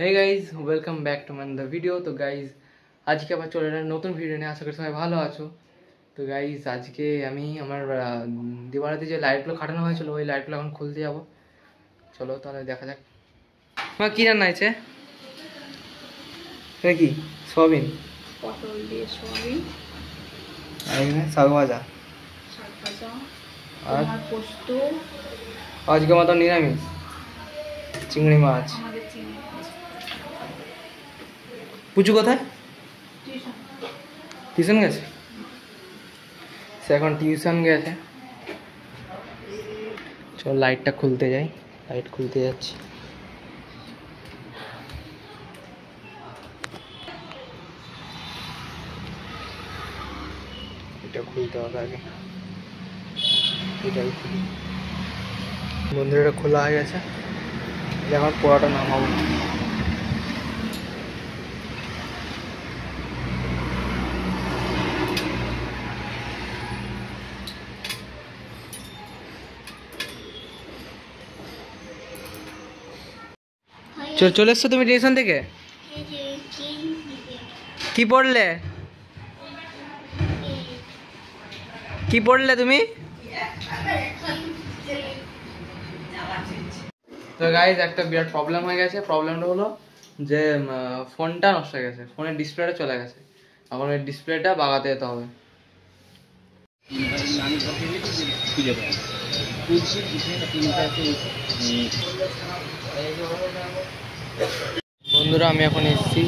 Hey guys welcome back to মান the video. তো guys আজকে আবার চলে এলাম নতুন ভিডিও নিয়ে। আশা করি সবাই ভালো আছো। তো গাইজ আজকে আমি আমার দিওয়ালিতে যে লাইটগুলো খাটানো হয়েছিল ওই লাইটগুলো এখন খুলতে যাবো। চলো তাহলে দেখা যাক। তোমার কী রান্না আছে? এটা কি সোয়াবিন, পটল দিয়ে সোয়াবিন, আর এখানে শাক ভাজা শাক ভাজা, আর তোমার পোস্ত। আজকে মতো নিরামিষ চিংড়ি মাছ। আমাদের চিংড়ি মাছ। পুচু কোথায়? টিউশন। টিউশন গেছে, সে এখন টিউশন গেছে। চল লাইটটা খুলতে যাই, লাইট খুলতে যাচ্ছি। এটা খুলতে হবে আগে, এটাই খুলি। বন্ধুরা এটা খোলা হয়ে গেছে, এখন পোড়াটা নামাবো। চলে এসছো তুমি টিউশন থেকে? কি পড়লে, কি পড়লে তুমি? তো গাইজ একটা বিরাট প্রবলেম হয়ে গেছে। প্রবলেমটা হলো যে ফোনটা নষ্ট হয়ে গেছে, ফোনের ডিসপ্লেটা চলে গেছে। এখন ওই ডিসপ্লেটা বাগাতে যেতে হবে। বন্ধুরা আমি এখন এসেছি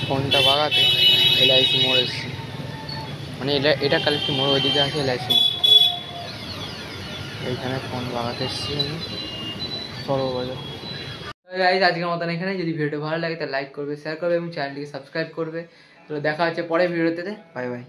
ফোনটা বাগাতে, এলআইসি মোড় এসেছি। মানে এটা কালেক্ট মোড় ওইদিকে আছে এলআইসি মোড়, এইখানে ফোন বাগাতে এসেছি আমি সর্ববাজার। গাইজ আজকের মতন এখানে। যদি ভিডিওটা ভালো লাগে তাহলে লাইক করবে, শেয়ার করবে এবং চ্যানেলটিকে সাবস্ক্রাইব করবে। তো দেখা হচ্ছে পরের ভিডিওতে। Bye bye.